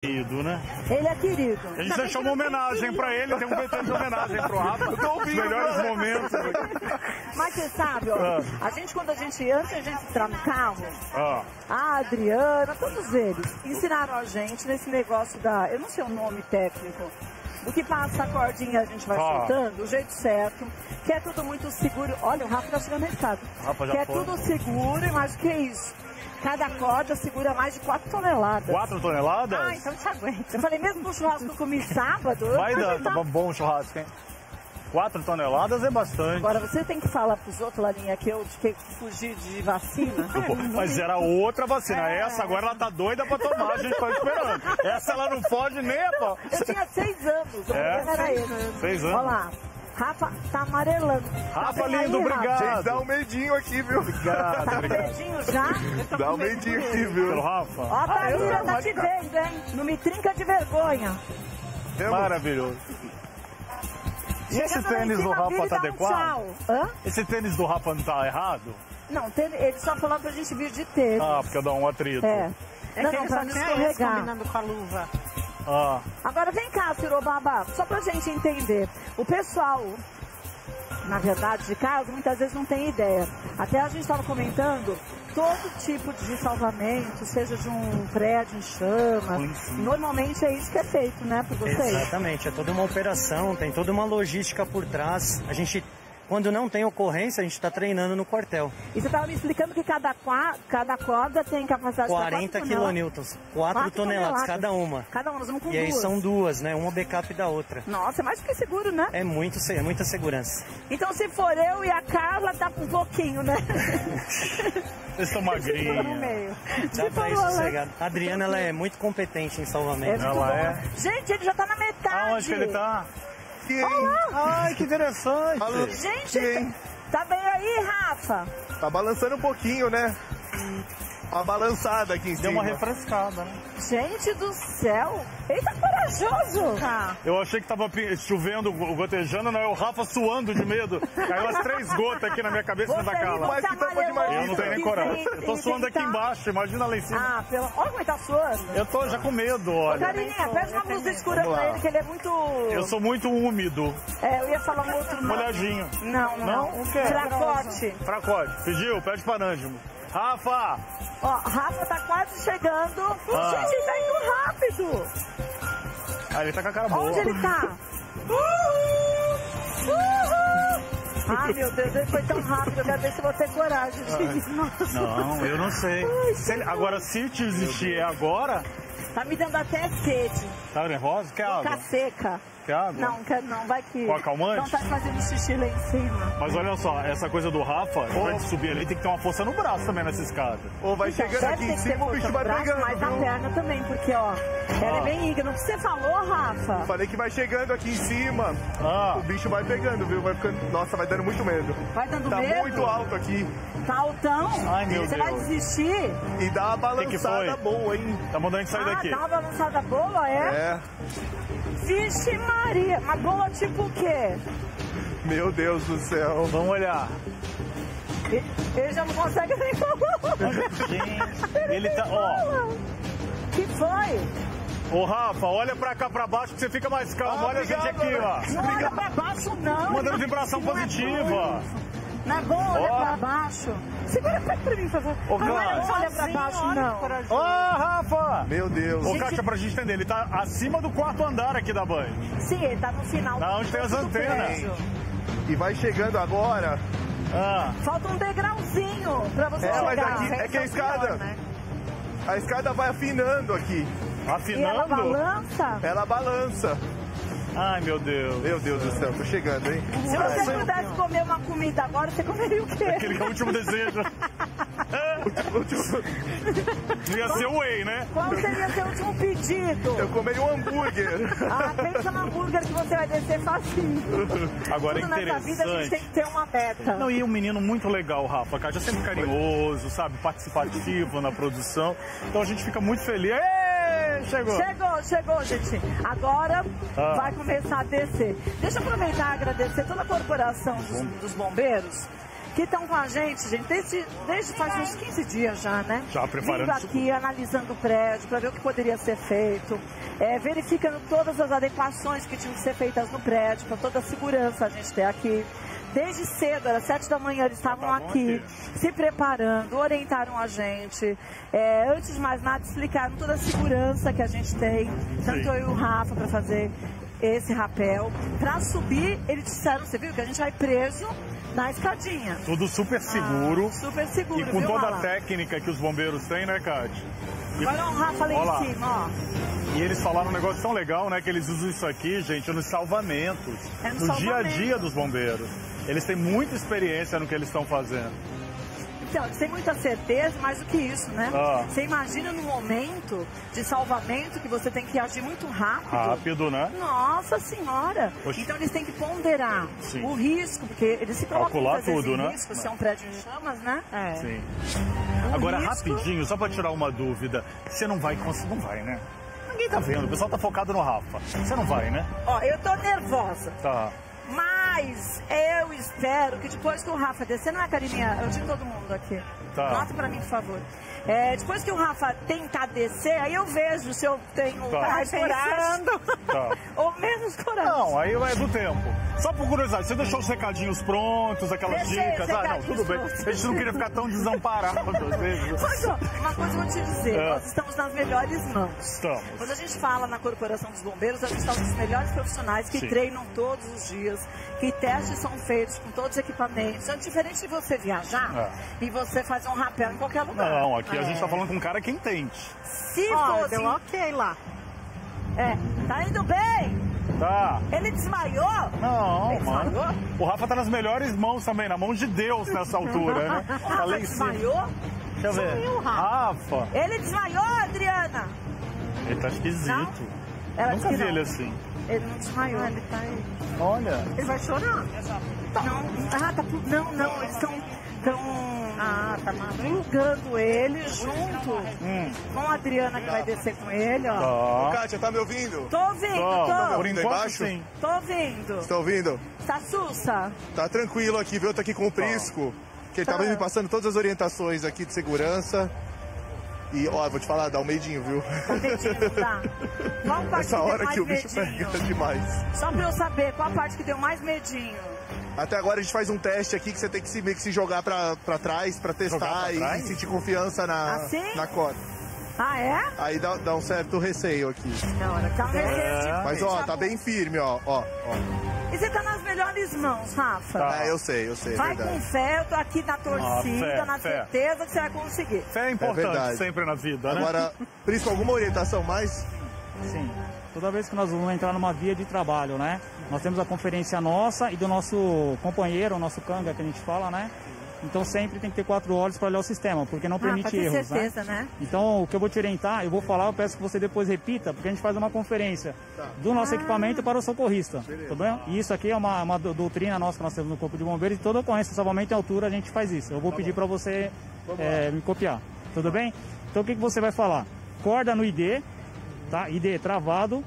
Querido, né? Ele é querido. A gente deixou uma homenagem pra ele, tem um VT de homenagem pro Rafa. Eu tô ouvindo, melhores momentos. Mas você sabe, ó, a gente, quando antes de entrar no carro, a Adriana, todos eles ensinaram a gente nesse negócio eu não sei o nome técnico, do que passa a cordinha a gente vai soltando, o jeito certo, que é tudo muito seguro. Olha, o Rafa tá chegando na estrada. Que é tudo seguro, e mais do que isso. Cada corda segura mais de 4 toneladas. 4 toneladas? Ah, então te aguenta. Eu falei, mesmo no churrasco que eu comi sábado... Vai dar bom churrasco, hein? 4 toneladas é bastante. Agora, você tem que falar pros outros, Larinha, que eu tive que fugir de vacina. Mas era outra vacina. Essa agora ela tá doida pra tomar, a gente tá esperando. Essa ela não pode nem a pau. Eu tinha 6 anos, era ele. 6 anos? Olha lá. Rafa tá amarelando. Rafa, lindo, obrigado. Gente, dá um medinho aqui, viu? Obrigado, Tá com medinho já? Dá um medinho aqui, viu? Pelo Rafa? Ó, a Thalita tá te vendo, hein? Não me trinca de vergonha. Maravilhoso. E esse tênis do Rafa tá adequado? Esse tênis do Rafa não tá errado? Não, ele só falou pra gente vir de tênis. Ah, porque dá um atrito. É não, que não, pra não escorregar. Combinando com a luva. Agora vem cá, Firobaba, só pra gente entender. O pessoal, na verdade, de casa, muitas vezes não tem ideia. Até a gente estava comentando, todo tipo de salvamento, seja de um prédio em chamas, normalmente é isso que é feito, né, por vocês? Exatamente, é toda uma operação, tem toda uma logística por trás. A gente, quando não tem ocorrência, a gente está treinando no quartel. E você estava me explicando que cada corda tem capacidade de 40 quilonewtons, 4 toneladas cada uma. Cada uma, nós vamos com E aí duas. são duas, né? Uma backup da outra. Nossa, é mais do que seguro, né? É muita segurança. Então se for eu e a Carla, tá com um pouquinho, né? Vocês estão magrinhos. No meio. Dá pra ir sossegado. A Adriana, ela é muito competente em salvamento. Ela é? Gente, ele já tá na metade. Aonde que ele tá? Ai, que interessante. Gente, tá bem aí, Rafa? Tá balançando um pouquinho, né? Uma balançada aqui em cima. Deu uma refrescada, né? Gente do céu, ele tá corajoso. Eu achei que tava chovendo, gotejando, não, é o Rafa suando de medo. Caiu as 3 gotas aqui na minha cabeça e na Carla. Mas que tampa de magia. Eu não tenho nem coragem. Eu tô suando aqui embaixo, imagina lá em cima. Ah, olha como ele tá suando. Eu tô já com medo, olha. Carininha, pede uma blusa escura pra ele, que ele é muito... Eu sou muito úmido. Eu ia falar um outro nome. Molhadinho. Não. O quê? Fracote. Fracote. Pediu? Pede pra Nânimo. Rafa! Ó, Rafa tá quase chegando. Gente, ele tá indo rápido. Ele tá com a cara boa. Onde ele tá? Ai, meu Deus, ele foi tão rápido. Eu quero ver se eu vou ter coragem. Não, eu não sei. Agora, se te existir agora... Tá me dando até sede. Tá nervosa? Quer água? Fica seca. Quer água? Não, quero não, vai que... Com acalmante? Não tá fazendo xixi lá em cima. Mas olha só, essa coisa do Rafa, pra gente subir ali, tem que ter uma força no braço também nessa escada. Ou vai chegando aqui em cima, o bicho vai pegando. Mas na perna também, porque ó, ela é bem íngreme. O que você falou, Rafa? Falei que vai chegando aqui em cima, o bicho vai pegando, viu? Vai ficando... Nossa, vai dando muito medo. Vai dando medo? Tá muito alto aqui. Tá altão? Ai, meu Você Deus. vai desistir? E dá uma balançada boa, hein? Tá mandando a gente sair daqui. Dá uma balançada boa, É. Vixe Maria, mas boa tipo o quê? Meu Deus do céu. Vamos olhar. Ele já não consegue nem falar. Gente, ele tá, ó. Que foi? Ô Rafa, olha pra cá pra baixo que você fica mais calmo. Olha a gente aqui, ó. Não olha pra baixo, não. Mandando vibração positiva. Não é bom olhar pra baixo. Segura pra mim, por favor. Não olha pra baixo, não. Ó, Rafa! Meu Deus. Ô, Kátia, pra gente entender, ele tá acima do 4º andar aqui da Band. Sim, ele tá no final. Não, onde tem as antenas. E vai chegando agora. Falta um degrauzinho pra você chegar. Mas aqui é que a escada... A escada vai afinando aqui. Afinando? E ela balança? Ela balança. Ai, meu Deus. Meu Deus do céu, tô chegando, hein? Se você pudesse comer uma comida agora, você comeria o quê? Aquele que é o último desejo. Ia ser o whey, né? Qual seria seu último pedido? Eu comeria um hambúrguer. Pensa no hambúrguer que você vai descer facinho. Agora é Tudo nessa vida a gente tem que ter uma meta. Não, e um menino muito legal, Rafa. Kátia, sempre carinhoso, sabe? Participativo na produção. Então a gente fica muito feliz. Chegou, gente. Agora vai começar a descer. Deixa eu aproveitar e agradecer toda a corporação dos bombeiros, que estão com a gente desde faz uns 15 dias já, né? Já preparando. Vindo aqui, analisando o prédio, para ver o que poderia ser feito, verificando todas as adequações que tinham que ser feitas no prédio, para toda a segurança a gente ter aqui. Desde cedo, era 7 da manhã, eles estavam aqui, se preparando, orientaram a gente. Antes de mais nada, explicaram toda a segurança que a gente tem, tanto eu e o Rafa, para fazer esse rapel. Para subir, eles disseram, você viu, que a gente vai preso na escadinha. Tudo super seguro. Super seguro, e com viu, toda Alan? a técnica que os bombeiros têm, né, Cátia? Olha o Rafa ali Olha lá. em cima, ó. E eles falaram um negócio tão legal, né? Que eles usam isso aqui, gente, nos salvamentos. No dia a dia dos bombeiros. Eles têm muita experiência no que eles estão fazendo. Então, sem muita certeza, mais do que isso, né? Você imagina no momento de salvamento que você tem que agir muito rápido. Rápido, né? Nossa Senhora! Poxa. Então eles têm que ponderar o risco, porque eles se colocam Calcular tudo, em né? risco, se é um prédio em chamas, né? Sim. Um Agora, risco. rapidinho, só pra tirar uma dúvida. Você não vai conseguir, não vai, né? Ninguém tá vendo, o pessoal tá focado no Rafa. Você não vai, né? Ó, eu tô nervosa. Tá. Mas eu espero que depois que o Rafa descer, não é, Carininha? Eu digo todo mundo aqui. Tá. Nota pra mim, por favor. Depois que o Rafa tentar descer, aí eu vejo se eu tenho mais coragem ou menos coragem. Não, aí é do tempo. Só por curiosidade, você deixou os recadinhos prontos, aquelas dicas? Não, tudo bem. A gente não queria ficar tão desamparado às vezes. Mas, ó, uma coisa eu vou te dizer, nós estamos nas melhores mãos. Estamos. Quando a gente fala na Corporação dos Bombeiros, a gente está com os melhores profissionais que treinam todos os dias, que testes são feitos com todos os equipamentos. É diferente de você viajar e você fazer um rapel em qualquer lugar. Não, aqui a gente está falando com um cara que entende. Se fosse... Deu ok lá. Tá indo bem? Tá. Ele desmaiou? Não, Ele mano. desmaiou? O Rafa tá nas melhores mãos também, na mão de Deus nessa altura, né? O Rafa desmaiou? Deixa eu ver. Rafa. Ele desmaiou, Adriana? Ele tá esquisito. Ela Nunca disse que vi não. ele assim. Ele não desmaiou. Ele tá aí. Olha. Ele vai chorar. Não, eles estão tá plugando ele junto com a Adriana que vai descer com ele, ó. Ô, Kátia, tá me ouvindo? Tô ouvindo, Tá tô. ouvindo aí embaixo? Sim. Tô ouvindo. Você tá ouvindo? Tá sussa? Tá tranquilo aqui, viu? Eu tô aqui com o Prisco, que ele tava me passando todas as orientações aqui de segurança. E, ó, vou te falar, dá um medinho, viu? Tá medinho, tá? Qual parte Essa que deu hora mais que o bicho medinho? pega demais. Só pra eu saber, qual a parte que deu mais medinho? Até agora a gente faz um teste aqui que você tem que meio que se jogar pra trás, pra testar e sentir confiança na corda. Ah, é? Aí dá um certo receio aqui. Na hora que Mas, ó, tá bem firme, ó. E você tá nas melhores mãos, Rafa. Eu sei, Vai verdade. com fé, eu tô aqui na torcida, na fé. certeza que você vai conseguir. Fé é importante verdade. sempre na vida, né? Agora, Prisco, alguma orientação mais? Sim. Toda vez que nós vamos entrar numa via de trabalho, né? Nós temos a conferência nossa e do nosso companheiro, o nosso canga, que a gente fala, né? Então sempre tem que ter 4 olhos para olhar o sistema, porque não permite pra ter erros, certeza, né? Então o que eu vou te orientar, eu vou falar, eu peço que você depois repita, porque a gente faz uma conferência do nosso equipamento para o socorrista, tá bem? E isso aqui é uma doutrina nossa que nós temos no Corpo de Bombeiros, e toda ocorrência de salvamento em altura a gente faz isso. Eu vou pedir para você me copiar, tudo bem? Então o que você vai falar? Corda no ID, tá? ID travado,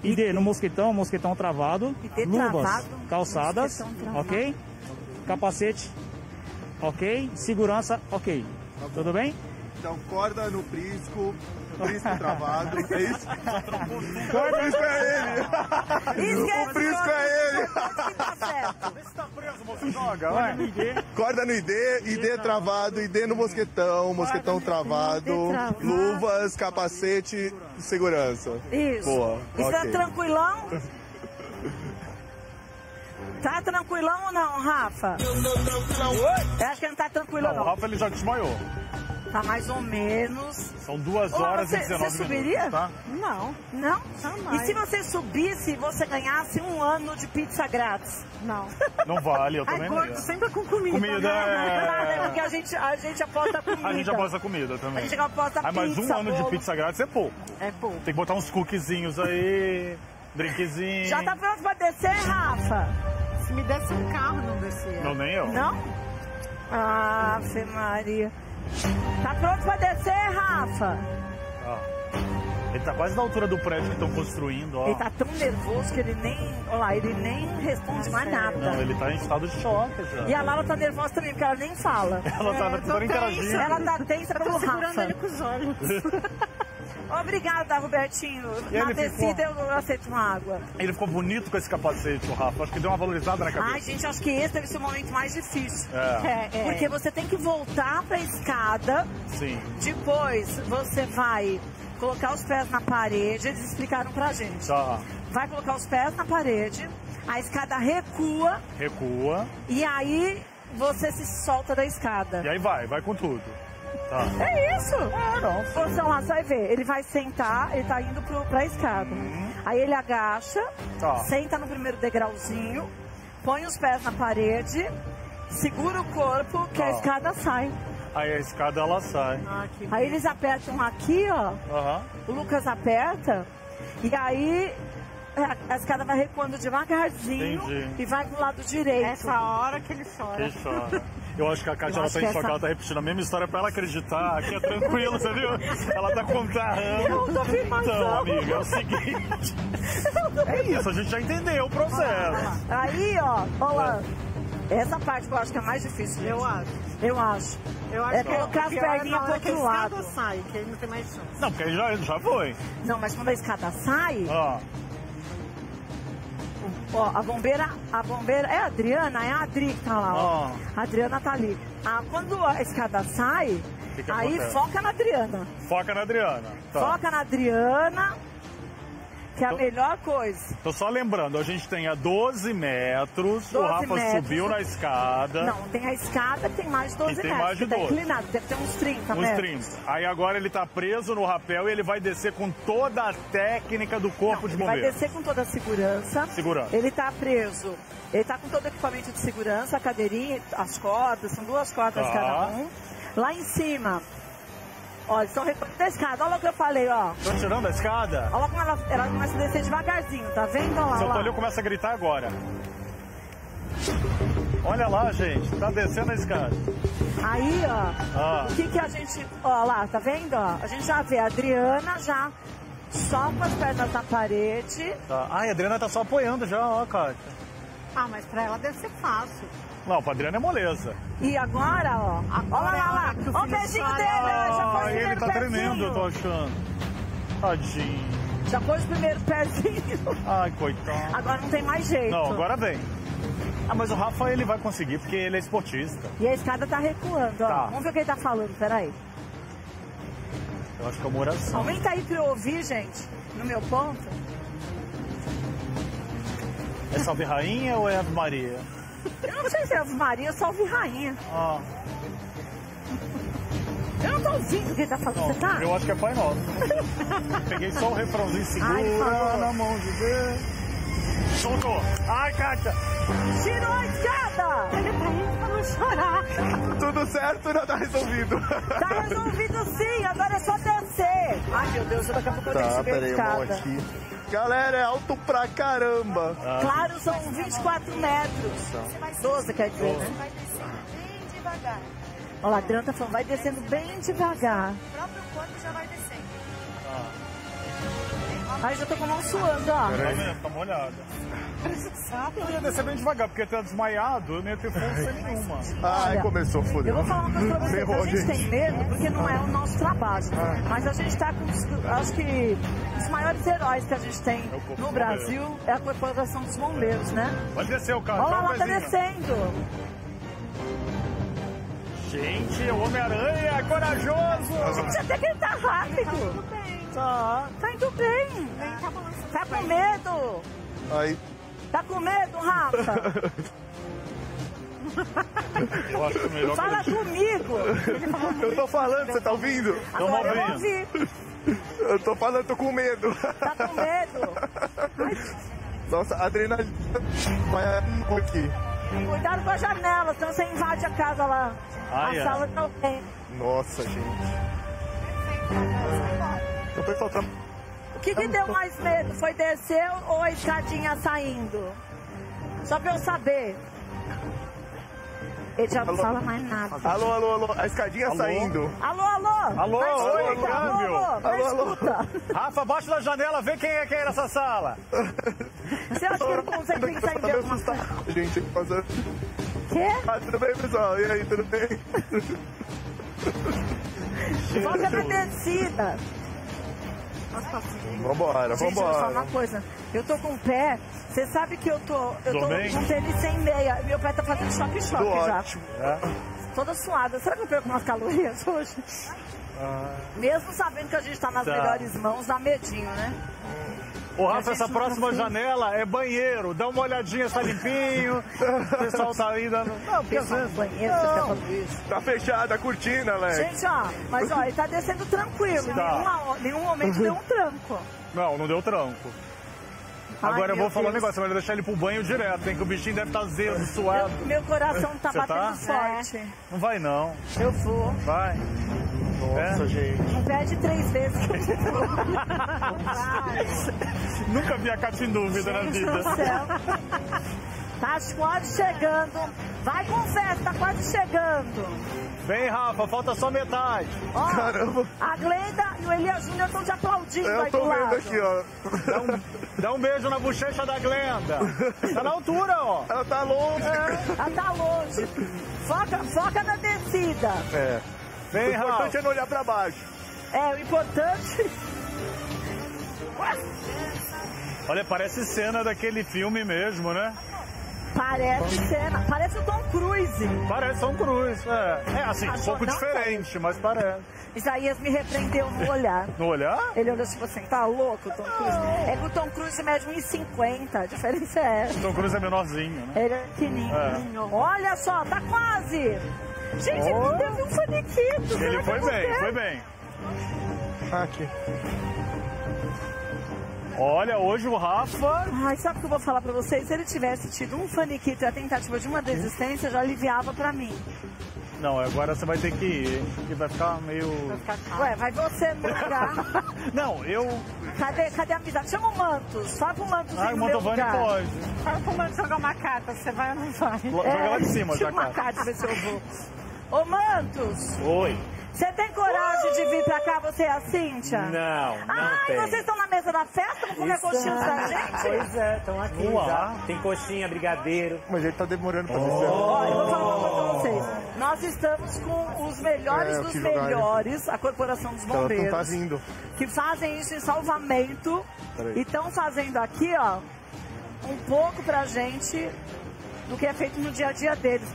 ID no mosquetão travado, luvas calçadas, ok? Capacete, ok? Segurança, ok. Tudo bem? Então, corda no Prisco travado, é isso? Corda o Prisco é ele! O Prisco é ele! Vê se tá preso, moço, joga, vai. Corda no ID travado, ID no mosquetão travado, luvas, capacete, segurança. Isso. Boa. Isso ok. é tranquilão? Tá tranquilão ou não, Rafa? Eu acho que ele não tá tranquilão, Não, o não. Rafa ele já desmaiou. Tá mais ou menos. São 2 horas e 19 minutos. Você subiria? Tá? Não. Não? Jamais. E se você subisse, você ganhasse 1 ano de pizza grátis? Não. Não vale, eu também Ai, não gordo, ia. sempre com comida. Comida É porque a gente aposta comida. A gente aposta comida também. A gente aposta pizza, mas 1 ano bolo. de pizza grátis é pouco. É pouco. Tem que botar uns cookiezinhos aí, drinkzinho. Já tá pronto pra descer, Rafa? Se me desse um carro, não descia. Não, nem eu. Não? Ave Maria. Tá pronto pra descer, Rafa? Ele tá quase na altura do prédio que estão construindo, ó. Ele tá tão nervoso que ele nem, olha lá, ele nem responde mais nada. Não, ele tá em estado de choque já. E a Lala tá nervosa também, porque ela nem fala. Ela tá tentando interagir. Ela tá tensa pelo segurando Rafa. ele com os olhos. Obrigada, Robertinho. E Na ele descida eu aceito uma água. Ele ficou bonito com esse capacete, o Rafa. Acho que deu uma valorizada na cabeça. Ai, gente, acho que esse deve ser o momento mais difícil. É. Porque você tem que voltar pra escada. Sim. Depois você vai colocar os pés na parede. Eles explicaram pra gente. Tá. Vai colocar os pés na parede. A escada recua. Recua. E aí você se solta da escada. E aí vai com tudo. Tá. É isso! Não. Você lá, você vai ver. Ele vai sentar, ele tá indo pra escada. Aí ele agacha, Tá. senta no primeiro degrauzinho, põe os pés na parede, segura o corpo, que a escada sai. Aí a escada ela sai. Aí eles apertam aqui, ó. Aham. O Lucas aperta, e aí a escada vai recuando devagarzinho. Entendi. E vai pro lado direito. Essa hora que ele chora. Que chora. Eu acho que a Kátia ela acho tá que em choque, essa- ela tá repetindo a mesma história pra ela acreditar que é tranquilo, você viu? Ela tá contando. Eu tô afirmação. Então, amiga, é o seguinte. É isso, a gente já entendeu o processo. Aí, ó lá. Essa parte que eu acho que é mais difícil, gente. Eu acho. Eu acho. Eu acho É que colocar as pior é perninhas na pro hora que a outro lado. escada sai, que aí não tem mais chance. Não, porque aí já foi. Não, mas quando a escada sai, Ó, ó, a bombeira é a Adriana, é a Adri que tá lá, ó. A Adriana tá ali. Quando a escada sai, Que aí acontece? foca na Adriana. foca na Adriana. Tá. Foca na Adriana, que é a Tô- melhor coisa. Tô só lembrando, a gente tem a 12 metros, o 12 Rafa metros. subiu na escada. Não, tem a escada que tem mais de 12 E tem metros. mais de que tá 12. inclinado, deve ter uns 30 Uns metros. 30. Aí agora ele tá preso no rapel e ele vai descer com toda a técnica do corpo de Ele vai bombeiro. descer com toda a segurança. Segurança. Ele tá preso. Ele tá com todo o equipamento de segurança, a cadeirinha, as cordas, são 2 cordas Tá. cada um. Lá em cima, ó, eles estão recolhendo a escada. Olha o que eu falei, ó. Tô tirando a escada? Olha como ela começa a descer devagarzinho, tá vendo? Olha lá, Seu olha Tolio lá. começa a gritar agora. Olha lá, gente, tá descendo a escada. Aí, ó, o que a gente... Ó lá, tá vendo? Ó, a gente já vê a Adriana já só com as pernas na parede. Tá. Ai, a Adriana tá só apoiando já, ó, Kátia. Ah, mas pra ela deve ser fácil. Não, pra Adriana é moleza. E agora, ó. Agora Olha lá, é que o ó o filho pezinho chora. dele, já foi o Ai, ele primeiro tá pezinho. tremendo, eu tô achando. Tadinho. Já pôs o primeiro pezinho. Ai, coitado. Agora não tem mais jeito. Não, agora vem. Mas o Rafa, ele vai conseguir, porque ele é esportista. E a escada tá recuando, ó. Tá. Vamos ver o que ele tá falando, peraí. Eu acho que é uma oração. Aumenta aí pra eu ouvir, gente, no meu ponto. É Salve Rainha ou é Ave Maria? Eu não sei se é Ave Maria, eu só ouvi Rainha. Ah, Eu não tô ouvindo o que ele tá falando, não, você tá? eu acho que é Pai Nosso. Peguei só o refrãozinho, Ai, segura falou. na mão de Deus. Soltou. Ai, Kátia. Tirou a escada! Ele tá indo pra não chorar. Tudo certo, não tá resolvido. Tá resolvido sim, agora é só descer. Ai, meu Deus, daqui a pouco eu tenho que Tá, subir a peraí, vamos escada. aqui. Galera, é alto pra caramba. Claro, são 24 metros. 12, quer dizer, né? Vai descendo bem devagar. Olha lá, a Adriana tá falando, vai descendo bem devagar. O próprio corpo já vai descendo. Aí já tô com a mão suando, ó. Tá vendo? Tá molhada. Eu ia descer bem devagar, porque tá desmaiado, eu não ia ter força nenhuma. Ai, Olha, começou, Eu fodeu. vou falar uma coisa pra você, Ferrou, a gente gente. tem medo porque não é o nosso trabalho. Mas a gente tá com, acho que, os maiores heróis que a gente tem o Corpo no dos Brasil é a Corporação dos Bombeiros, né? Pode descer o carro, Olha só lá, um lá tá pezinho. descendo. Gente, o Homem-Aranha é corajoso! Gente, até que ele tá rápido. Tá indo bem. Tá com medo. Aí, Tá com medo, Rafa? Eu acho que é melhor que Fala comigo. eu tô falando, você tá ouvindo? Agora eu ouvindo. ouvi. Eu tô falando, tô com medo. Tá com medo? Nossa, a adrenalina vai aqui. Cuidado com a janela, senão você invade a casa lá. Ai, a ai. sala não tem. Nossa, gente. O pessoal tá... O que deu mais medo? Foi descer ou a escadinha saindo? Só pra eu saber. Ele já não fala mais nada. Alô, alô, alô. A escadinha saindo. Alô, alô. Alô, oi, câmbio. Alô. Rafa, abaixo da janela, vê quem é nessa sala. Você acha que eu não consigo pensar em ver alguma coisa? Gente, passando. Quê? Ah, tudo bem, pessoal? E aí, tudo bem? Foca na descida. Vambora, Gente, eu vou falar uma vambora. coisa. Eu tô com o pé. Você sabe que eu tô bem? com tênis sem meia. Meu pé tá fazendo choque Tudo já. ótimo. Toda suada. Será que eu perco umas calorias hoje? Mesmo sabendo que a gente tá nas melhores mãos, dá medinho, né? Ô, A Rafa, gente essa não próxima confia. janela é banheiro. Dá uma olhadinha, tá limpinho. O pessoal tá aí dando... Não, porque às Pessoal no vezes... banheiro, você tá falando isso. Tá fechada a cortina, Alex. Gente, ó, mas ó, ele tá descendo tranquilo. Tá. Em nenhum momento deu um tranco. Não deu tranco. Agora eu meu vou falar um Deus. negócio, eu vou deixar ele pro banho direto, hein? Que o bichinho deve estar azedo, suado. Meu coração tá Você batendo tá? forte. Não vai não. Eu vou. Vai. Nossa, gente. Não pede 3 vezes. Nunca vi a Cátia em dúvida na Gente vida. do céu. Tá quase chegando. Vai com fé, tá quase chegando. Vem, Rafa, falta só metade. Ó, Caramba. a Glenda e o Elias Júnior estão te aplaudindo Eu aí tô do vendo lado. aqui, ó. Dá um beijo na bochecha da Glenda. Tá na altura, ó. Ela tá longe. Ela tá longe. Foca na descida. É. Vem, O importante Rafa. é não olhar pra baixo. É, o importante... Olha, parece cena daquele filme mesmo, né? Parece cena. Parece o Tom Cruise. Parece Tom Cruise. É assim, um pouco não diferente, mas parece. Isaías me repreendeu no olhar. No olhar? Ele olhou tipo assim, tá louco, Tom Cruise? É que o Tom Cruise mede 1,50, a diferença é essa. Tom Cruise é menorzinho, né? Ele é pequenininho. Olha só, tá quase. Gente, ele teve um faniquito. Ele foi bem, foi bem. Aqui. Olha, hoje o Rafa... Ai, sabe o que eu vou falar pra vocês? Se ele tivesse tido um faniquito e a tentativa de uma desistência, já aliviava pra mim. Não, agora você vai ter que ir, que vai ficar meio... Ué, vai você no lugar. Não, eu... Cadê a amizade? Chama o Mantos. Fala pro Mantos Ah, ir o no meu Mantovani lugar. pode. Fala pro mano jogar uma carta, você vai ou não vai? Joga lá de cima, tira já, uma cara. carta, ver se eu vou. Ô, Mantos, Oi. você tem coragem de vir pra cá, você e a Cíntia? Não, Ai, vocês estão na mesa da festa? Vão comer coxinhas da gente? Pois é, estão aqui Uau. já. Tem coxinha, brigadeiro. Mas ele tá demorando pra descer. Olha, eu vou falar uma coisa pra vocês. Nós estamos com os melhores É, dos que jogar, melhores, a Corporação dos Ela não tá Bombeiros, vindo. que fazem isso em salvamento Peraí. e estão fazendo aqui, ó, um pouco pra gente do que é feito no dia a dia deles.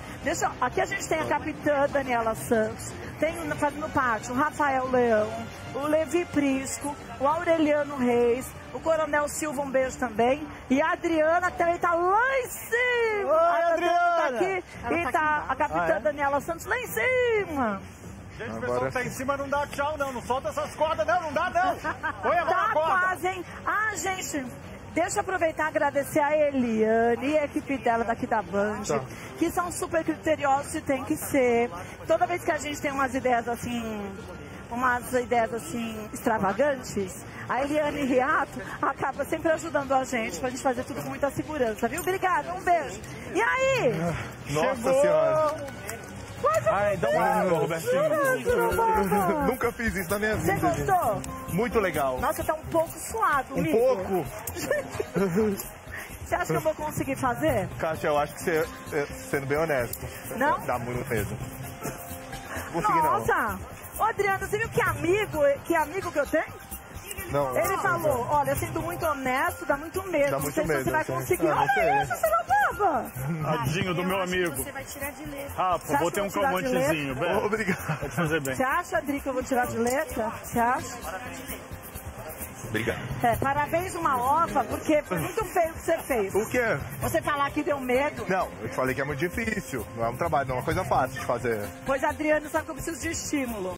Aqui a gente tem a capitã Daniela Santos, tem fazendo parte o Rafael Leão, o Levi Prisco, o Aureliano Reis, o Coronel Silva, um beijo também, e a Adriana que também tá lá em cima. Oi, A Adriana tá Adriana! aqui e tá a capitã Daniela Santos lá em cima. Gente, o Agora pessoal que tá em cima não dá tchau, não. Não solta essas cordas, não dá, não. Põe a mão Tá na corda. quase, hein? Ah, gente, deixa eu aproveitar e agradecer a Eliane e a equipe dela daqui da Band, Tá. que são super criteriosos e tem que ser. Toda vez que a gente tem umas ideias assim extravagantes, a Eliane Riato acaba sempre ajudando a gente pra gente fazer tudo com muita segurança, viu? Obrigada, um beijo. E aí? Nossa Chegou. senhora. Ai, dá um Robertinho. Nunca fiz isso na minha Você vida, gente. gostou? Muito legal. Nossa, tá um pouco suado, Um amigo. pouco. Você acha que eu vou conseguir fazer? Kátia, eu acho que você, sendo bem honesto, Não? dá muito medo. Consegui não. Nossa! Ô, Adriano, você viu que amigo que eu tenho? Não. Ele falou, olha, sendo muito honesto, dá muito medo. Dá Não muito sei se medo, você vai sim. conseguir. Ah, não sei. Olha isso, você não tava! Tadinho do meu amigo. Você vai tirar de letra. Rafa, Você acha vou ter que um eu vou tirar de calmantezinho, velho. Obrigado. Vai te fazer bem. Você acha, Adri, que eu vou tirar de letra? Você acha? Obrigado. É, parabéns uma ofa, porque foi muito feio o que você fez. O quê? Você falar que deu medo. Não, eu te falei que é muito difícil. Não é um trabalho, não é uma coisa fácil de fazer. Pois, Adriano, sabe que eu preciso de estímulo.